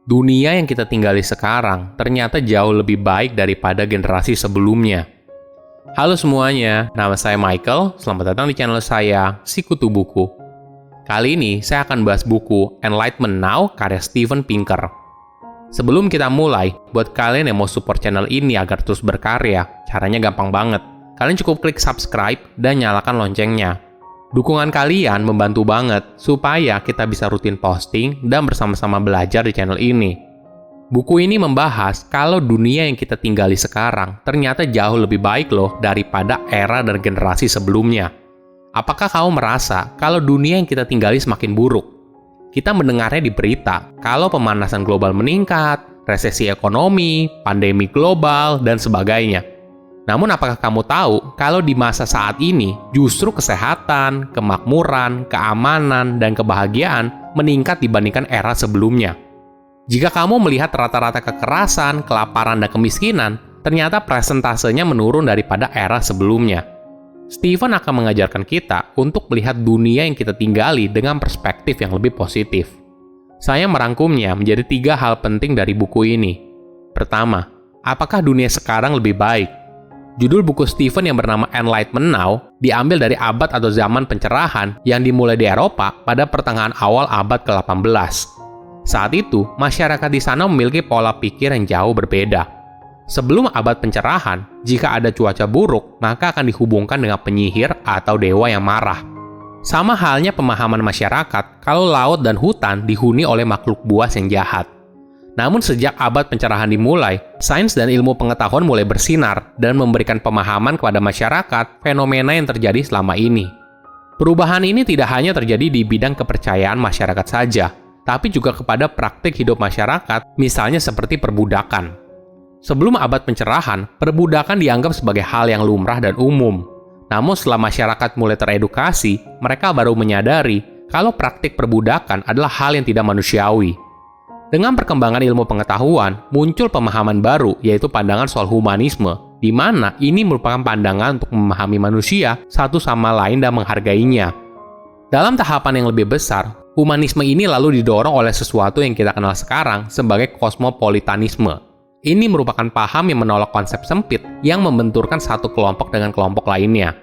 dunia yang kita tinggali sekarang ternyata jauh lebih baik daripada generasi sebelumnya. Halo semuanya, nama saya Michael, selamat datang di channel saya, Sikutu Buku. Kali ini saya akan bahas buku Enlightenment Now karya Steven Pinker. Sebelum kita mulai, buat kalian yang mau support channel ini agar terus berkarya, caranya gampang banget. Kalian cukup klik subscribe dan nyalakan loncengnya. Dukungan kalian membantu banget supaya kita bisa rutin posting dan bersama-sama belajar di channel ini. Buku ini membahas kalau dunia yang kita tinggali sekarang ternyata jauh lebih baik loh daripada era dan generasi sebelumnya. Apakah kamu merasa kalau dunia yang kita tinggali semakin buruk? Kita mendengarnya di berita kalau pemanasan global meningkat, resesi ekonomi, pandemi global, dan sebagainya. Namun apakah kamu tahu kalau di masa saat ini justru kesehatan, kemakmuran, keamanan, dan kebahagiaan meningkat dibandingkan era sebelumnya? Jika kamu melihat rata-rata kekerasan, kelaparan, dan kemiskinan, ternyata presentasenya menurun daripada era sebelumnya. Steven akan mengajarkan kita untuk melihat dunia yang kita tinggali dengan perspektif yang lebih positif. Saya merangkumnya menjadi 3 hal penting dari buku ini. Pertama, apakah dunia sekarang lebih baik? Judul buku Steven yang bernama Enlightenment Now diambil dari abad atau zaman pencerahan yang dimulai di Eropa pada pertengahan awal abad ke-18. Saat itu, masyarakat di sana memiliki pola pikir yang jauh berbeda. Sebelum abad pencerahan, jika ada cuaca buruk, maka akan dihubungkan dengan penyihir atau dewa yang marah. Sama halnya pemahaman masyarakat kalau laut dan hutan dihuni oleh makhluk buas yang jahat. Namun sejak abad pencerahan dimulai, sains dan ilmu pengetahuan mulai bersinar dan memberikan pemahaman kepada masyarakat fenomena yang terjadi selama ini. Perubahan ini tidak hanya terjadi di bidang kepercayaan masyarakat saja, tapi juga kepada praktik hidup masyarakat, misalnya seperti perbudakan. Sebelum abad pencerahan, perbudakan dianggap sebagai hal yang lumrah dan umum. Namun setelah masyarakat mulai teredukasi, mereka baru menyadari kalau praktik perbudakan adalah hal yang tidak manusiawi. Dengan perkembangan ilmu pengetahuan, muncul pemahaman baru, yaitu pandangan soal humanisme, di mana ini merupakan pandangan untuk memahami manusia satu sama lain dan menghargainya. Dalam tahapan yang lebih besar, humanisme ini lalu didorong oleh sesuatu yang kita kenal sekarang sebagai kosmopolitanisme. Ini merupakan paham yang menolak konsep sempit yang membenturkan satu kelompok dengan kelompok lainnya.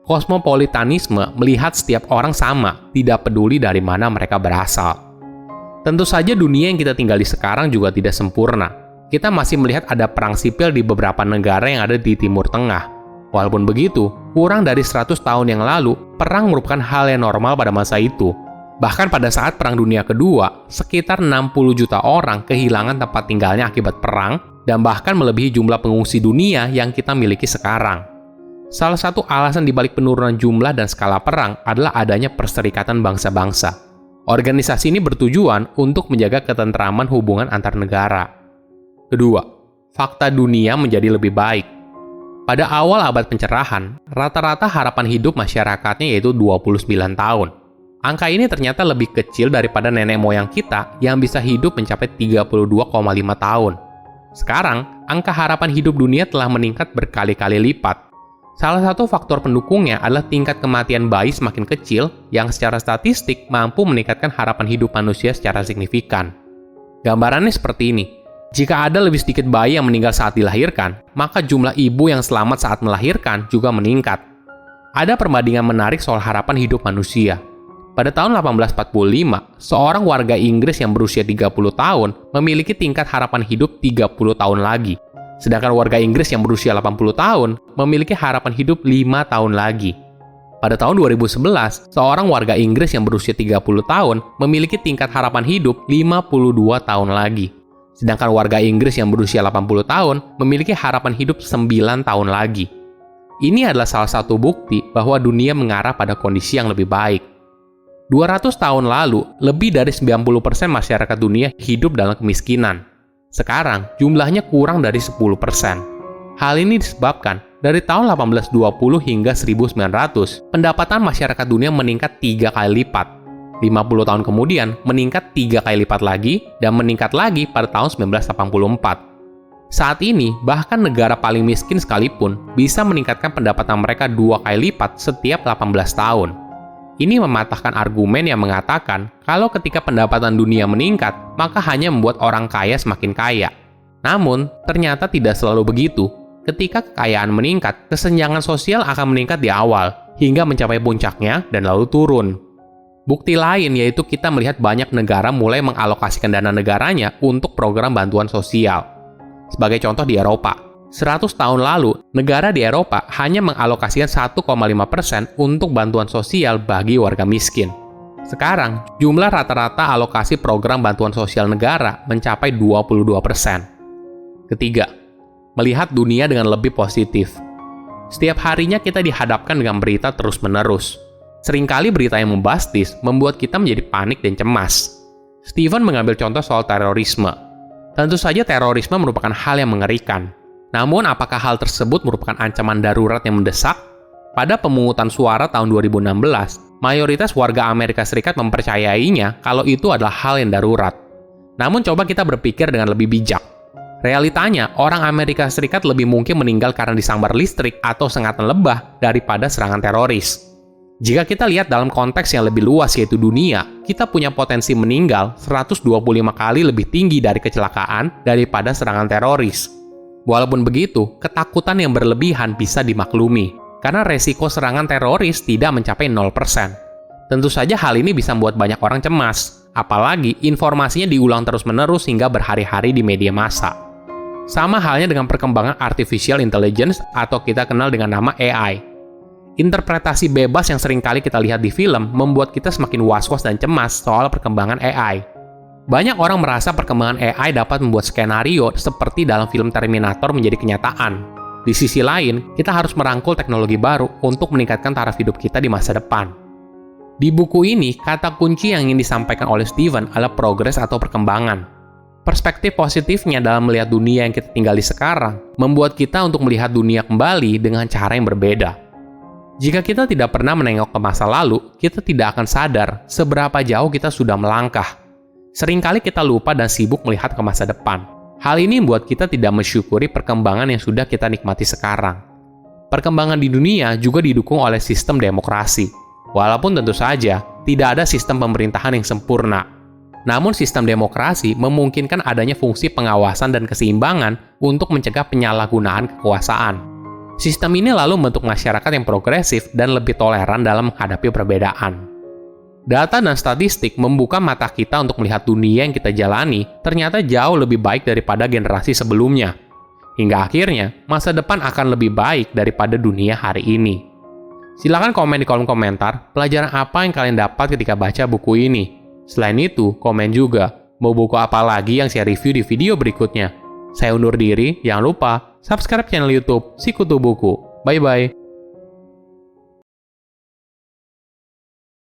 Kosmopolitanisme melihat setiap orang sama, tidak peduli dari mana mereka berasal. Tentu saja dunia yang kita tinggali sekarang juga tidak sempurna. Kita masih melihat ada perang sipil di beberapa negara yang ada di Timur Tengah. Walaupun begitu, kurang dari 100 tahun yang lalu, perang merupakan hal yang normal pada masa itu. Bahkan pada saat Perang Dunia Kedua, sekitar 60 juta orang kehilangan tempat tinggalnya akibat perang, dan bahkan melebihi jumlah pengungsi dunia yang kita miliki sekarang. Salah satu alasan dibalik penurunan jumlah dan skala perang adalah adanya perserikatan bangsa-bangsa. Organisasi ini bertujuan untuk menjaga ketentraman hubungan antar negara. Kedua, fakta dunia menjadi lebih baik. Pada awal abad pencerahan, rata-rata harapan hidup masyarakatnya yaitu 29 tahun. Angka ini ternyata lebih kecil daripada nenek moyang kita yang bisa hidup mencapai 32,5 tahun. Sekarang, angka harapan hidup dunia telah meningkat berkali-kali lipat. Salah satu faktor pendukungnya adalah tingkat kematian bayi semakin kecil yang secara statistik mampu meningkatkan harapan hidup manusia secara signifikan. Gambarannya seperti ini. Jika ada lebih sedikit bayi yang meninggal saat dilahirkan, maka jumlah ibu yang selamat saat melahirkan juga meningkat. Ada perbandingan menarik soal harapan hidup manusia. Pada tahun 1845, seorang warga Inggris yang berusia 30 tahun memiliki tingkat harapan hidup 30 tahun lagi. Sedangkan warga Inggris yang berusia 80 tahun memiliki harapan hidup 5 tahun lagi. Pada tahun 2011, seorang warga Inggris yang berusia 30 tahun memiliki tingkat harapan hidup 52 tahun lagi. Sedangkan warga Inggris yang berusia 80 tahun memiliki harapan hidup 9 tahun lagi. Ini adalah salah satu bukti bahwa dunia mengarah pada kondisi yang lebih baik. 200 tahun lalu, lebih dari 90% masyarakat dunia hidup dalam kemiskinan. Sekarang, jumlahnya kurang dari 10%. Hal ini disebabkan dari tahun 1820 hingga 1900, pendapatan masyarakat dunia meningkat 3 kali lipat. 50 tahun kemudian, meningkat 3 kali lipat lagi, dan meningkat lagi pada tahun 1984. Saat ini, bahkan negara paling miskin sekalipun bisa meningkatkan pendapatan mereka 2 kali lipat setiap 18 tahun. Ini mematahkan argumen yang mengatakan kalau ketika pendapatan dunia meningkat, maka hanya membuat orang kaya semakin kaya. Namun, ternyata tidak selalu begitu. Ketika kekayaan meningkat, kesenjangan sosial akan meningkat di awal, hingga mencapai puncaknya dan lalu turun. Bukti lain yaitu kita melihat banyak negara mulai mengalokasikan dana negaranya untuk program bantuan sosial. Sebagai contoh di Eropa, 100 tahun lalu, negara di Eropa hanya mengalokasikan 1,5% untuk bantuan sosial bagi warga miskin. Sekarang, jumlah rata-rata alokasi program bantuan sosial negara mencapai 22%. Ketiga, melihat dunia dengan lebih positif. Setiap harinya kita dihadapkan dengan berita terus-menerus. Seringkali berita yang membastis membuat kita menjadi panik dan cemas. Steven mengambil contoh soal terorisme. Tentu saja terorisme merupakan hal yang mengerikan. Namun, apakah hal tersebut merupakan ancaman darurat yang mendesak? Pada pemungutan suara tahun 2016, mayoritas warga Amerika Serikat mempercayainya kalau itu adalah hal yang darurat. Namun, coba kita berpikir dengan lebih bijak. Realitanya, orang Amerika Serikat lebih mungkin meninggal karena disambar listrik atau sengatan lebah daripada serangan teroris. Jika kita lihat dalam konteks yang lebih luas yaitu dunia, kita punya potensi meninggal 125 kali lebih tinggi dari kecelakaan daripada serangan teroris. Walaupun begitu, ketakutan yang berlebihan bisa dimaklumi, karena resiko serangan teroris tidak mencapai 0%. Tentu saja hal ini bisa membuat banyak orang cemas, apalagi informasinya diulang terus-menerus hingga berhari-hari di media massa. Sama halnya dengan perkembangan artificial intelligence atau kita kenal dengan nama AI. Interpretasi bebas yang seringkali kita lihat di film membuat kita semakin was-was dan cemas soal perkembangan AI. Banyak orang merasa perkembangan AI dapat membuat skenario seperti dalam film Terminator menjadi kenyataan. Di sisi lain, kita harus merangkul teknologi baru untuk meningkatkan taraf hidup kita di masa depan. Di buku ini, kata kunci yang ingin disampaikan oleh Steven adalah progres atau perkembangan. Perspektif positifnya dalam melihat dunia yang kita tinggali sekarang membuat kita untuk melihat dunia kembali dengan cara yang berbeda. Jika kita tidak pernah menengok ke masa lalu, kita tidak akan sadar seberapa jauh kita sudah melangkah. Seringkali kita lupa dan sibuk melihat ke masa depan. Hal ini membuat kita tidak mensyukuri perkembangan yang sudah kita nikmati sekarang. Perkembangan di dunia juga didukung oleh sistem demokrasi. Walaupun tentu saja, tidak ada sistem pemerintahan yang sempurna. Namun sistem demokrasi memungkinkan adanya fungsi pengawasan dan keseimbangan untuk mencegah penyalahgunaan kekuasaan. Sistem ini lalu membentuk masyarakat yang progresif dan lebih toleran dalam menghadapi perbedaan. Data dan statistik membuka mata kita untuk melihat dunia yang kita jalani ternyata jauh lebih baik daripada generasi sebelumnya. Hingga akhirnya, masa depan akan lebih baik daripada dunia hari ini. Silakan komen di kolom komentar pelajaran apa yang kalian dapat ketika baca buku ini. Selain itu, komen juga mau buku apa lagi yang saya review di video berikutnya. Saya undur diri, jangan lupa subscribe channel YouTube Sikutu Buku. Bye-bye.